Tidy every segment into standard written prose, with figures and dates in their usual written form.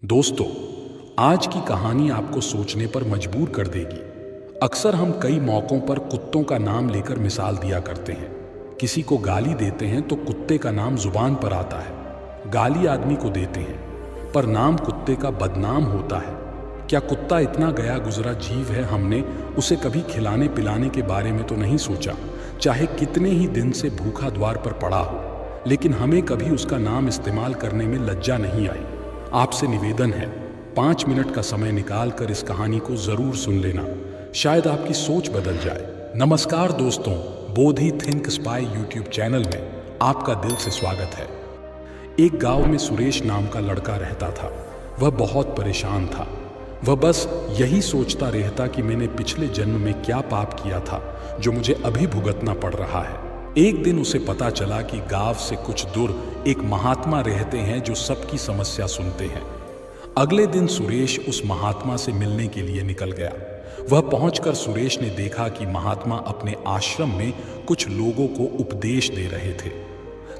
दोस्तों, आज की कहानी आपको सोचने पर मजबूर कर देगी। अक्सर हम कई मौक़ों पर कुत्तों का नाम लेकर मिसाल दिया करते हैं। किसी को गाली देते हैं तो कुत्ते का नाम जुबान पर आता है। गाली आदमी को देते हैं, पर नाम कुत्ते का बदनाम होता है। क्या कुत्ता इतना गया गुजरा जीव है, हमने उसे कभी खिलाने पिलाने के बारे में तो नहीं सोचा। चाहे कितने ही दिन से भूखा द्वार पर पड़ा हो, लेकिन हमें कभी उसका नाम इस्तेमाल करने में लज्जा नहीं आई। आपसे निवेदन है, 5 मिनट का समय निकाल कर इस कहानी को जरूर सुन लेना, शायद आपकी सोच बदल जाए। नमस्कार दोस्तों, बोधि थिंक स्पाई यूट्यूब चैनल में आपका दिल से स्वागत है। एक गांव में सुरेश नाम का लड़का रहता था। वह बहुत परेशान था। वह बस यही सोचता रहता कि मैंने पिछले जन्म में क्या पाप किया था जो मुझे अभी भुगतना पड़ रहा है। एक दिन उसे पता चला कि गांव से कुछ दूर एक महात्मा रहते हैं जो सबकी समस्या सुनते हैं। अगले दिन सुरेश उस महात्मा से मिलने के लिए निकल गया। वह पहुंचकर सुरेश ने देखा कि महात्मा अपने आश्रम में कुछ लोगों को उपदेश दे रहे थे।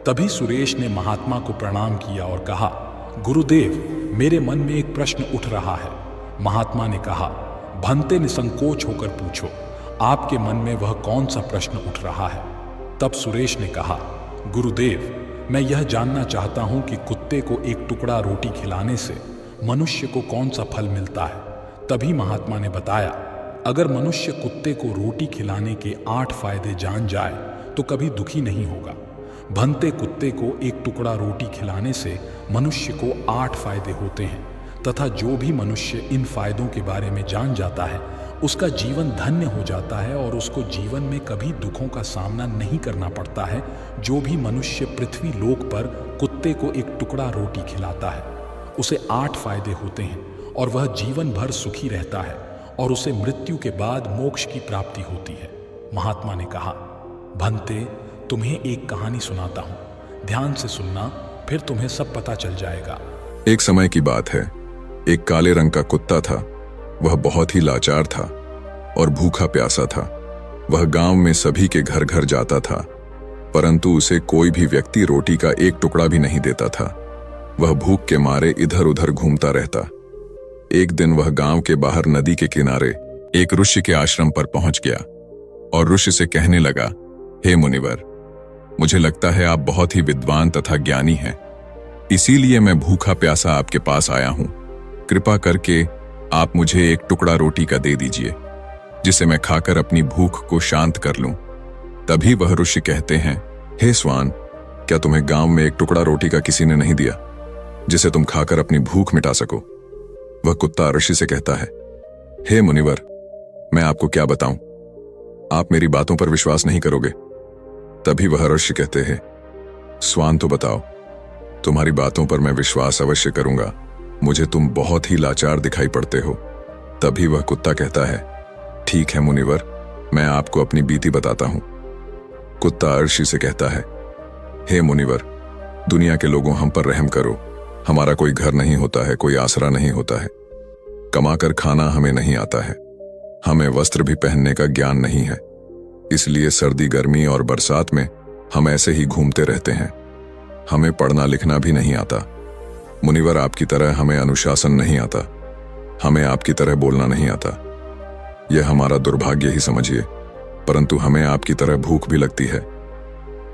तभी सुरेश ने महात्मा को प्रणाम किया और कहा, गुरुदेव, मेरे मन में एक प्रश्न उठ रहा है। महात्मा ने कहा, भंते निसंकोच होकर पूछो, आपके मन में वह कौन सा प्रश्न उठ रहा है। तब सुरेश ने कहा, गुरुदेव, मैं यह जानना चाहता हूं कि कुत्ते को एक टुकड़ा रोटी खिलाने से मनुष्य को कौन सा फल मिलता है। तभी महात्मा ने बताया, अगर मनुष्य कुत्ते को रोटी खिलाने के 8 फायदे जान जाए तो कभी दुखी नहीं होगा। भंते कुत्ते को एक टुकड़ा रोटी खिलाने से मनुष्य को 8 फायदे होते हैं, तथा जो भी मनुष्य इन फायदों के बारे में जान जाता है उसका जीवन धन्य हो जाता है और उसको जीवन में कभी दुखों का सामना नहीं करना पड़ता है। जो भी मनुष्य पृथ्वी लोक पर कुत्ते को एक टुकड़ा रोटी खिलाता है उसे 8 फायदे होते हैं और वह जीवन भर सुखी रहता है और उसे मृत्यु के बाद मोक्ष की प्राप्ति होती है। महात्मा ने कहा, भंते, तुम्हें एक कहानी सुनाता हूं, ध्यान से सुनना, फिर तुम्हें सब पता चल जाएगा। एक समय की बात है। एक काले रंग का कुत्ता था। वह बहुत ही लाचार था और भूखा प्यासा था। वह गांव में सभी के घर घर जाता था, परंतु उसे कोई भी व्यक्ति रोटी का एक टुकड़ा भी नहीं देता था। वह भूख के मारे इधर उधर घूमता रहता। एक दिन वह गांव के बाहर नदी के किनारे एक ऋषि के आश्रम पर पहुंच गया और ऋषि से कहने लगा, हे मुनिवर, मुझे लगता है आप बहुत ही विद्वान तथा ज्ञानी हैं, इसीलिए मैं भूखा प्यासा आपके पास आया हूं। कृपा करके आप मुझे एक टुकड़ा रोटी का दे दीजिए, जिसे मैं खाकर अपनी भूख को शांत कर लूं। तभी वह ऋषि कहते हैं, हे स्वान, क्या तुम्हें गांव में एक टुकड़ा रोटी का किसी ने नहीं दिया जिसे तुम खाकर अपनी भूख मिटा सको। वह कुत्ता ऋषि से कहता है, हे मुनिवर, मैं आपको क्या बताऊं, आप मेरी बातों पर विश्वास नहीं करोगे। तभी वह ऋषि कहते हैं, स्वान तो बताओ, तुम्हारी बातों पर मैं विश्वास अवश्य करूंगा, मुझे तुम बहुत ही लाचार दिखाई पड़ते हो। तभी वह कुत्ता कहता है, ठीक है मुनिवर, मैं आपको अपनी बीती बताता हूं। कुत्ता ऋषि से कहता है, हे मुनिवर, दुनिया के लोगों, हम पर रहम करो। हमारा कोई घर नहीं होता है, कोई आसरा नहीं होता है, कमाकर खाना हमें नहीं आता है, हमें वस्त्र भी पहनने का ज्ञान नहीं है, इसलिए सर्दी गर्मी और बरसात में हम ऐसे ही घूमते रहते हैं। हमें पढ़ना लिखना भी नहीं आता। मुनिवर, आपकी तरह हमें अनुशासन नहीं आता, हमें आपकी तरह बोलना नहीं आता। यह हमारा दुर्भाग्य ही समझिए, परंतु हमें आपकी तरह भूख भी लगती है।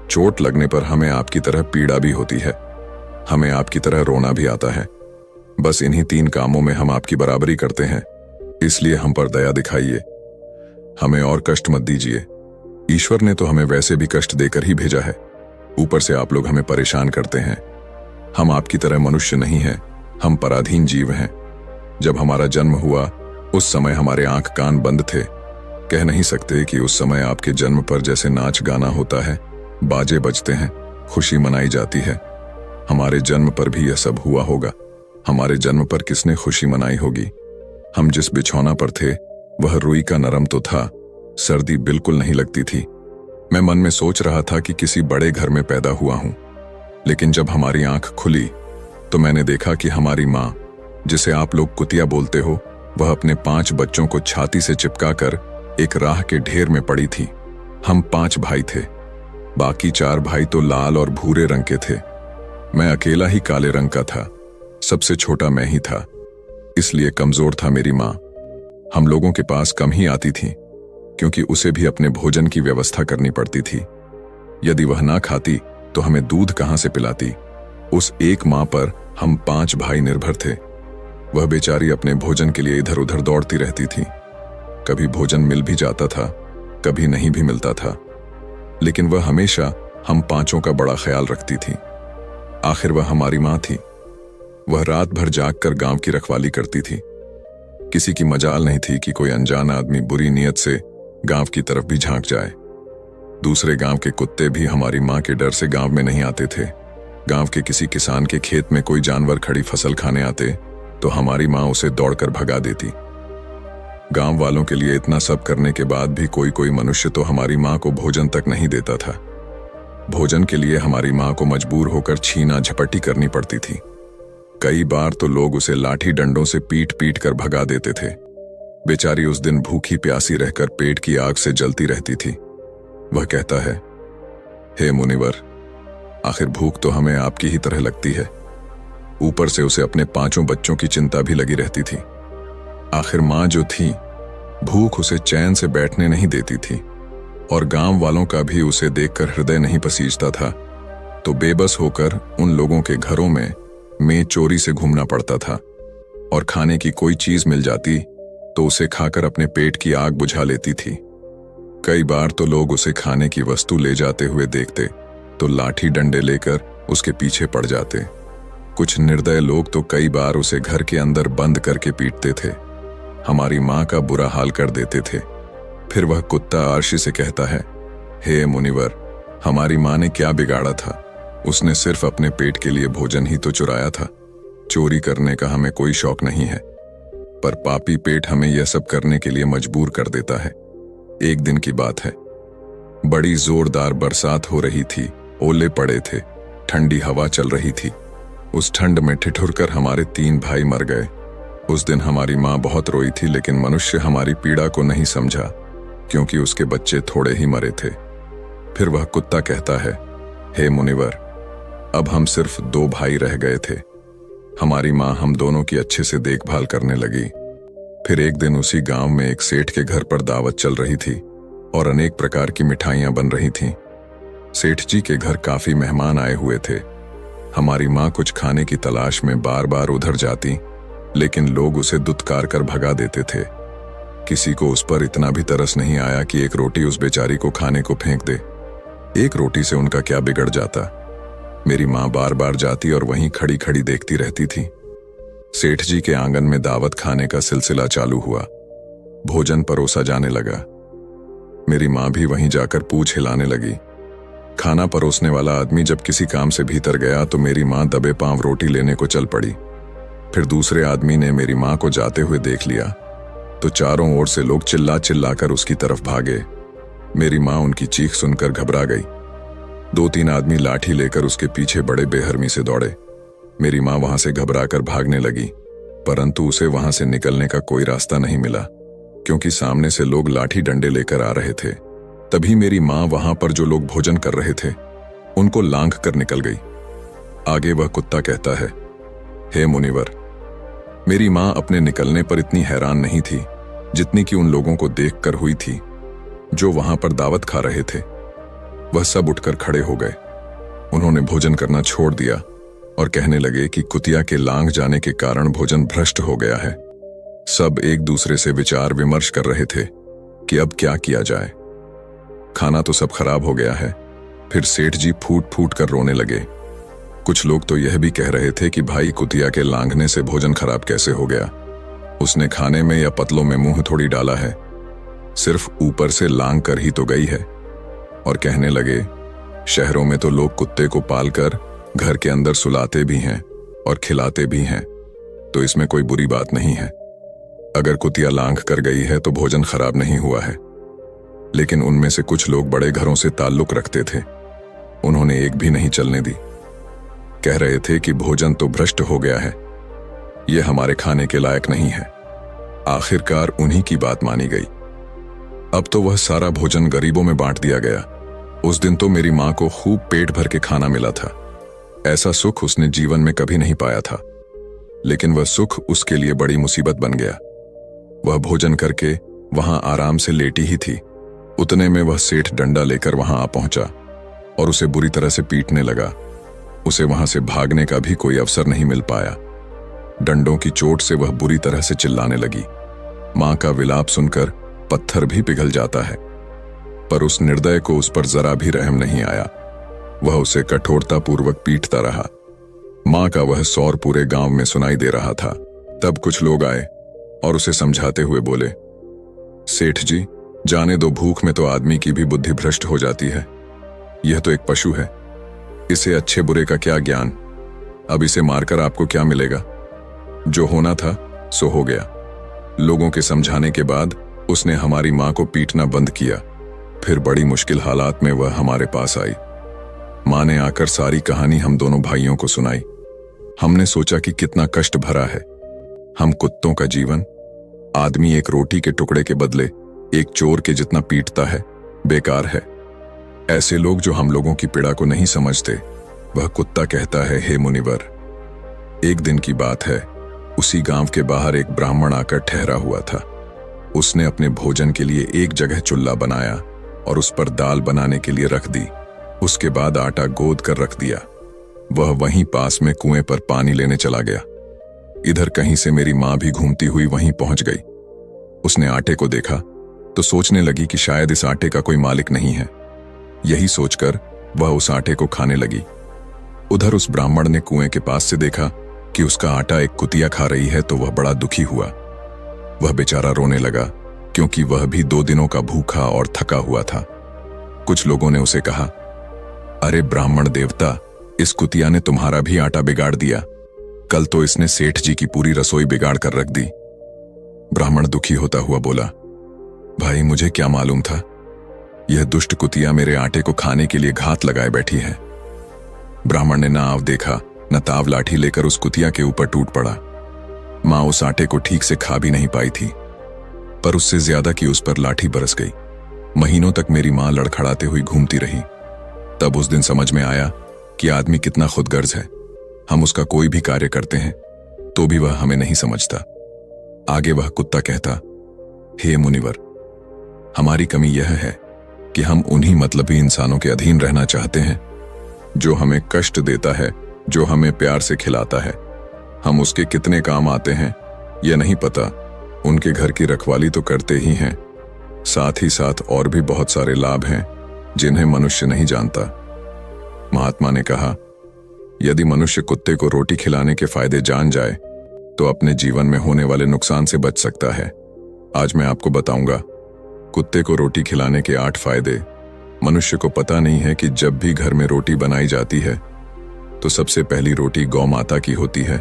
चोट लगने पर हमें आपकी तरह पीड़ा भी होती है, हमें आपकी तरह रोना भी आता है। बस इन्हीं 3 कामों में हम आपकी बराबरी करते हैं, इसलिए हम पर दया दिखाइए, हमें और कष्ट मत दीजिए। ईश्वर ने तो हमें वैसे भी कष्ट देकर ही भेजा है, ऊपर से आप लोग हमें परेशान करते हैं। हम आपकी तरह मनुष्य नहीं हैं, हम पराधीन जीव हैं। जब हमारा जन्म हुआ उस समय हमारे आंख कान बंद थे। कह नहीं सकते कि उस समय आपके जन्म पर जैसे नाच गाना होता है, बाजे बजते हैं, खुशी मनाई जाती है, हमारे जन्म पर भी यह सब हुआ होगा। हमारे जन्म पर किसने खुशी मनाई होगी। हम जिस बिछौना पर थे वह रुई का नरम तो था, सर्दी बिल्कुल नहीं लगती थी। मैं मन में सोच रहा था कि किसी बड़े घर में पैदा हुआ हूं, लेकिन जब हमारी आंख खुली तो मैंने देखा कि हमारी माँ, जिसे आप लोग कुतिया बोलते हो, वह अपने 5 बच्चों को छाती से चिपकाकर एक राह के ढेर में पड़ी थी। हम 5 भाई थे, बाकी 4 भाई तो लाल और भूरे रंग के थे। मैं अकेला ही काले रंग का था। सबसे छोटा मैं ही था, इसलिए कमजोर था मेरी माँ। हम लोगों के पास कम ही आती थी, क्योंकि उसे भी अपने भोजन की व्यवस्था करनी पड़ती थी। यदि वह ना खाती तो हमें दूध कहाँ से पिलाती। उस एक माँ पर हम 5 भाई निर्भर थे। वह बेचारी अपने भोजन के लिए इधर उधर दौड़ती रहती थी। कभी भोजन मिल भी जाता था, कभी नहीं भी मिलता था, लेकिन वह हमेशा हम 5 का बड़ा ख्याल रखती थी। आखिर वह हमारी माँ थी। वह रात भर जागकर गांव की रखवाली करती थी। किसी की मजाल नहीं थी कि कोई अनजान आदमी बुरी नीयत से गांव की तरफ भी झांक जाए। दूसरे गांव के कुत्ते भी हमारी माँ के डर से गांव में नहीं आते थे। गांव के किसी किसान के खेत में कोई जानवर खड़ी फसल खाने आते तो हमारी माँ उसे दौड़कर भगा देती। गांव वालों के लिए इतना सब करने के बाद भी कोई कोई मनुष्य तो हमारी माँ को भोजन तक नहीं देता था। भोजन के लिए हमारी माँ को मजबूर होकर छीना झपटी करनी पड़ती थी। कई बार तो लोग उसे लाठी डंडों से पीट पीट कर भगा देते थे। बेचारी उस दिन भूखी प्यासी रहकर पेट की आग से जलती रहती थी। वह कहता है, हे मुनिवर, आखिर भूख तो हमें आपकी ही तरह लगती है। ऊपर से उसे अपने 5 बच्चों की चिंता भी लगी रहती थी। आखिर माँ जो थी, भूख उसे चैन से बैठने नहीं देती थी, और गांव वालों का भी उसे देखकर हृदय नहीं पसीजता था। तो बेबस होकर उन लोगों के घरों में चोरी से घूमना पड़ता था, और खाने की कोई चीज मिल जाती तो उसे खाकर अपने पेट की आग बुझा लेती थी। कई बार तो लोग उसे खाने की वस्तु ले जाते हुए देखते तो लाठी डंडे लेकर उसके पीछे पड़ जाते। कुछ निर्दय लोग तो कई बार उसे घर के अंदर बंद करके पीटते थे। हमारी माँ का बुरा हाल कर देते थे। फिर वह कुत्ता आरशी से कहता है, हे मुनिवर, हमारी माँ ने क्या बिगाड़ा था? उसने सिर्फ अपने पेट के लिए भोजन ही तो चुराया था। चोरी करने का हमें कोई शौक नहीं है, पर पापी पेट हमें यह सब करने के लिए मजबूर कर देता है। एक दिन की बात है, बड़ी जोरदार बरसात हो रही थी, ओले पड़े थे, ठंडी हवा चल रही थी। उस ठंड में ठिठुरकर हमारे 3 भाई मर गए। उस दिन हमारी माँ बहुत रोई थी, लेकिन मनुष्य हमारी पीड़ा को नहीं समझा, क्योंकि उसके बच्चे थोड़े ही मरे थे। फिर वह कुत्ता कहता है, हे मुनिवर, अब हम सिर्फ 2 भाई रह गए थे। हमारी माँ हम दोनों की अच्छे से देखभाल करने लगी। फिर एक दिन उसी गांव में एक सेठ के घर पर दावत चल रही थी और अनेक प्रकार की मिठाइयां बन रही थीं। सेठ जी के घर काफी मेहमान आए हुए थे। हमारी माँ कुछ खाने की तलाश में बार बार उधर जाती, लेकिन लोग उसे दुत्कार कर भगा देते थे। किसी को उस पर इतना भी तरस नहीं आया कि एक रोटी उस बेचारी को खाने को फेंक दे। एक रोटी से उनका क्या बिगड़ जाता। मेरी माँ बार बार जाती और वहीं खड़ी खड़ी देखती रहती थी। सेठ जी के आंगन में दावत खाने का सिलसिला चालू हुआ। भोजन परोसा जाने लगा। मेरी माँ भी वहीं जाकर पूंछ हिलाने लगी। खाना परोसने वाला आदमी जब किसी काम से भीतर गया तो मेरी माँ दबे पांव रोटी लेने को चल पड़ी। फिर दूसरे आदमी ने मेरी माँ को जाते हुए देख लिया तो चारों ओर से लोग चिल्ला चिल्लाकर उसकी तरफ भागे। मेरी माँ उनकी चीख सुनकर घबरा गई। 2-3 आदमी लाठी लेकर उसके पीछे बड़े बेहरमी से दौड़े। मेरी माँ वहां से घबराकर भागने लगी, परंतु उसे वहां से निकलने का कोई रास्ता नहीं मिला, क्योंकि सामने से लोग लाठी डंडे लेकर आ रहे थे। तभी मेरी माँ वहां पर जो लोग भोजन कर रहे थे उनको लांघ कर निकल गई। आगे वह कुत्ता कहता है, हे मुनिवर, मेरी माँ अपने निकलने पर इतनी हैरान नहीं थी जितनी कि उन लोगों को देखकर हुई थी जो वहां पर दावत खा रहे थे। वह सब उठकर खड़े हो गए। उन्होंने भोजन करना छोड़ दिया और कहने लगे कि कुतिया के लांघ जाने के कारण भोजन भ्रष्ट हो गया है। सब एक दूसरे से विचार विमर्श कर रहे थे कि अब क्या किया जाए। खाना तो सब खराब हो गया है। फिर सेठ जी फूट फूट कर रोने लगे। कुछ लोग तो यह भी कह रहे थे कि भाई कुतिया के लांघने से भोजन खराब कैसे हो गया? उसने खाने में या पतलों में मुंह थोड़ी डाला है, सिर्फ ऊपर से लांघ कर ही तो गई है। और कहने लगे, शहरों में तो लोग कुत्ते को पालकर घर के अंदर सुलाते भी हैं और खिलाते भी हैं, तो इसमें कोई बुरी बात नहीं है। अगर कुतिया लांघ कर गई है तो भोजन खराब नहीं हुआ है। लेकिन उनमें से कुछ लोग बड़े घरों से ताल्लुक रखते थे, उन्होंने एक भी नहीं चलने दी। कह रहे थे कि भोजन तो भ्रष्ट हो गया है, यह हमारे खाने के लायक नहीं है। आखिरकार उन्हीं की बात मानी गई। अब तो वह सारा भोजन गरीबों में बांट दिया गया। उस दिन तो मेरी माँ को खूब पेट भर के खाना मिला था। ऐसा सुख उसने जीवन में कभी नहीं पाया था। लेकिन वह सुख उसके लिए बड़ी मुसीबत बन गया। वह भोजन करके वहां आराम से लेटी ही थी, उतने में वह सेठ डंडा लेकर वहां आ पहुंचा और उसे बुरी तरह से पीटने लगा। उसे वहां से भागने का भी कोई अवसर नहीं मिल पाया। डंडों की चोट से वह बुरी तरह से चिल्लाने लगी। मां का विलाप सुनकर पत्थर भी पिघल जाता है, पर उस निर्दय को उस पर जरा भी रहम नहीं आया। वह उसे कठोरतापूर्वक पीटता रहा। मां का वह सौर पूरे गांव में सुनाई दे रहा था। तब कुछ लोग आए और उसे समझाते हुए बोले, सेठ जी, जाने दो, भूख में तो आदमी की भी बुद्धि भ्रष्ट हो जाती है। यह तो एक पशु है, इसे अच्छे बुरे का क्या ज्ञान। अब इसे मारकर आपको क्या मिलेगा? जो होना था सो हो गया। लोगों के समझाने के बाद उसने हमारी मां को पीटना बंद किया। फिर बड़ी मुश्किल हालात में वह हमारे पास आई। मां ने आकर सारी कहानी हम दोनों भाइयों को सुनाई। हमने सोचा कि कितना कष्ट भरा है। हम कुत्तों का जीवन। आदमी एक रोटी के टुकड़े के बदले एक चोर के जितना पीटता है, बेकार है। ऐसे लोग जो हम लोगों की पीड़ा को नहीं समझते, वह कुत्ता कहता है, हे मुनिवर। एक दिन की बात है, उसी गांव के बाहर एक ब्राह्मण आकर ठहरा हुआ था। उसने अपने भोजन के लिए एक जगह चुल्ला बनाया और उस पर दाल बनाने के लिए रख दी। उसके बाद आटा गोद कर रख दिया। वह वहीं पास में कुएं पर पानी लेने चला गया। इधर कहीं से मेरी मां भी घूमती हुई वहीं पहुंच गई। उसने आटे को देखा तो सोचने लगी कि शायद इस आटे का कोई मालिक नहीं है। यही सोचकर वह उस आटे को खाने लगी। उधर उस ब्राह्मण ने कुएं के पास से देखा कि उसका आटा एक कुतिया खा रही है, तो वह बड़ा दुखी हुआ। वह बेचारा रोने लगा, क्योंकि वह भी 2 दिनों का भूखा और थका हुआ था। कुछ लोगों ने उसे कहा, अरे ब्राह्मण देवता, इस कुतिया ने तुम्हारा भी आटा बिगाड़ दिया। कल तो इसने सेठ जी की पूरी रसोई बिगाड़ कर रख दी। ब्राह्मण दुखी होता हुआ बोला, भाई मुझे क्या मालूम था, यह दुष्ट कुतिया मेरे आटे को खाने के लिए घात लगाए बैठी है। ब्राह्मण ने न आव देखा न ताव लाठी लेकर उस कुतिया के ऊपर टूट पड़ा। मां उस आटे को ठीक से खा भी नहीं पाई थी, पर उससे ज्यादा कि उस पर लाठी बरस गई। महीनों तक मेरी मां लड़खड़ाते हुई घूमती रही। तब उस दिन समझ में आया कि आदमी कितना खुदगर्ज है। हम उसका कोई भी कार्य करते हैं तो भी वह हमें नहीं समझता। आगे वह कुत्ता कहता, हे मुनिवर, हमारी कमी यह है कि हम उन्हीं मतलबी इंसानों के अधीन रहना चाहते हैं जो हमें कष्ट देता है, जो हमें प्यार से खिलाता है। हम उसके कितने काम आते हैं यह नहीं पता। उनके घर की रखवाली तो करते ही हैं, साथ ही साथ और भी बहुत सारे लाभ हैं जिन्हें मनुष्य नहीं जानता। महात्मा ने कहा, यदि मनुष्य कुत्ते को रोटी खिलाने के फायदे जान जाए तो अपने जीवन में होने वाले नुकसान से बच सकता है। आज मैं आपको बताऊंगा कुत्ते को रोटी खिलाने के 8 फायदे। मनुष्य को पता नहीं है कि जब भी घर में रोटी बनाई जाती है तो सबसे पहली रोटी गौ माता की होती है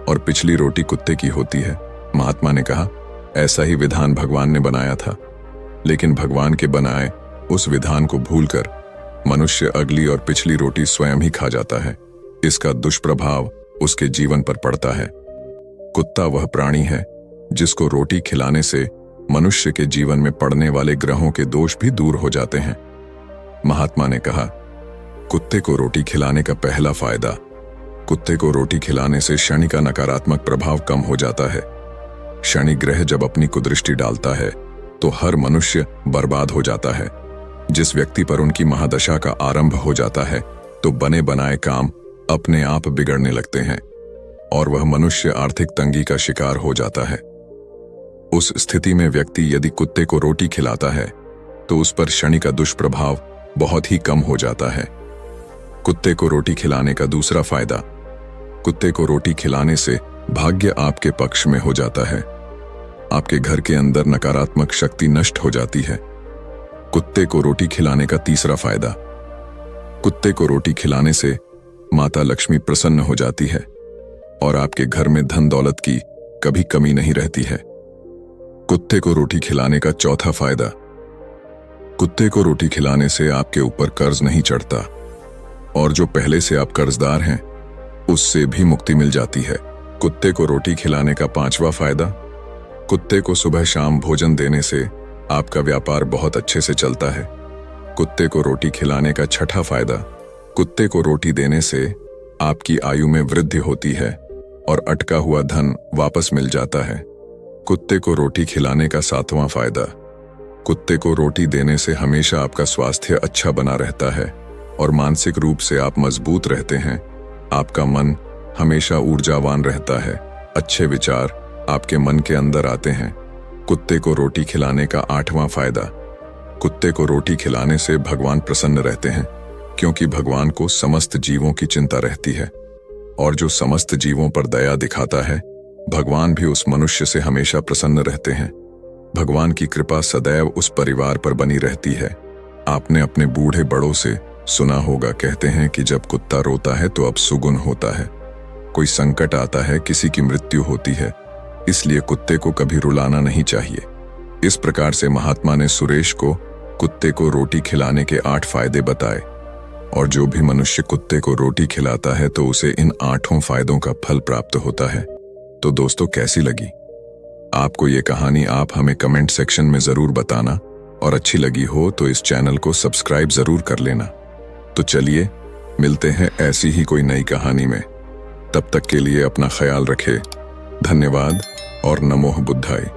और पिछली रोटी कुत्ते की होती है। महात्मा ने कहा, ऐसा ही विधान भगवान ने बनाया था, लेकिन भगवान के बनाए उस विधान को भूलकर मनुष्य अगली और पिछली रोटी स्वयं ही खा जाता है। इसका दुष्प्रभाव उसके जीवन पर पड़ता है। कुत्ता वह प्राणी है जिसको रोटी खिलाने से मनुष्य के जीवन में पड़ने वाले ग्रहों के दोष भी दूर हो जाते हैं। महात्मा ने कहा, कुत्ते को रोटी खिलाने का पहला फायदा, कुत्ते को रोटी खिलाने से शनि का नकारात्मक प्रभाव कम हो जाता है। शनि ग्रह जब अपनी कुदृष्टि डालता है तो हर मनुष्य बर्बाद हो जाता है। जिस व्यक्ति पर उनकी महादशा का आरंभ हो जाता है तो बने बनाए काम अपने आप बिगड़ने लगते हैं और वह मनुष्य आर्थिक तंगी का शिकार हो जाता है। उस स्थिति में व्यक्ति यदि कुत्ते को रोटी खिलाता है तो उस पर शनि का दुष्प्रभाव बहुत ही कम हो जाता है। कुत्ते को रोटी खिलाने का दूसरा फायदा, कुत्ते को रोटी खिलाने से भाग्य आपके पक्ष में हो जाता है। आपके घर के अंदर नकारात्मक शक्ति नष्ट हो जाती है। कुत्ते को रोटी खिलाने का तीसरा फायदा, कुत्ते को रोटी खिलाने से माता लक्ष्मी प्रसन्न हो जाती है और आपके घर में धन दौलत की कभी कमी नहीं रहती है। कुत्ते को रोटी खिलाने का चौथा फायदा, कुत्ते को रोटी खिलाने से आपके ऊपर कर्ज नहीं चढ़ता और जो पहले से आप कर्जदार हैं उससे भी मुक्ति मिल जाती है। कुत्ते को रोटी खिलाने का पांचवा फायदा, कुत्ते को सुबह शाम भोजन देने से आपका व्यापार बहुत अच्छे से चलता है। कुत्ते को रोटी खिलाने का छठा फायदा, कुत्ते को रोटी देने से आपकी आयु में वृद्धि होती है और अटका हुआ धन वापस मिल जाता है। कुत्ते को रोटी खिलाने का 7वां फायदा। कुत्ते को रोटी देने से हमेशा आपका स्वास्थ्य अच्छा बना रहता है और मानसिक रूप से आप मजबूत रहते हैं। आपका मन हमेशा ऊर्जावान रहता है, अच्छे विचार आपके मन के अंदर आते हैं। कुत्ते को रोटी खिलाने का 8वां फायदा। कुत्ते को रोटी खिलाने से भगवान प्रसन्न रहते हैं, क्योंकि भगवान को समस्त जीवों की चिंता रहती है, और जो समस्त जीवों पर दया दिखाता है, भगवान भी उस मनुष्य से हमेशा प्रसन्न रहते हैं। भगवान की कृपा सदैव उस परिवार पर बनी रहती है। आपने अपने बूढ़े बड़ों से सुना होगा, कहते हैं कि जब कुत्ता रोता है तो अब सुगुन होता है। कोई संकट आता है, किसी की मृत्यु होती है, इसलिए कुत्ते को कभी रुलाना नहीं चाहिए। इस प्रकार से महात्मा ने सुरेश को कुत्ते को रोटी खिलाने के 8 फायदे बताए, और जो भी मनुष्य कुत्ते को रोटी खिलाता है तो उसे इन 8 फायदों का फल प्राप्त होता है। तो दोस्तों, कैसी लगी आपको ये कहानी? आप हमें कमेंट सेक्शन में जरूर बताना, और अच्छी लगी हो तो इस चैनल को सब्सक्राइब जरूर कर लेना। तो चलिए मिलते हैं ऐसी ही कोई नई कहानी में। तब तक के लिए अपना ख्याल रखें। धन्यवाद और नमो बुद्धाय।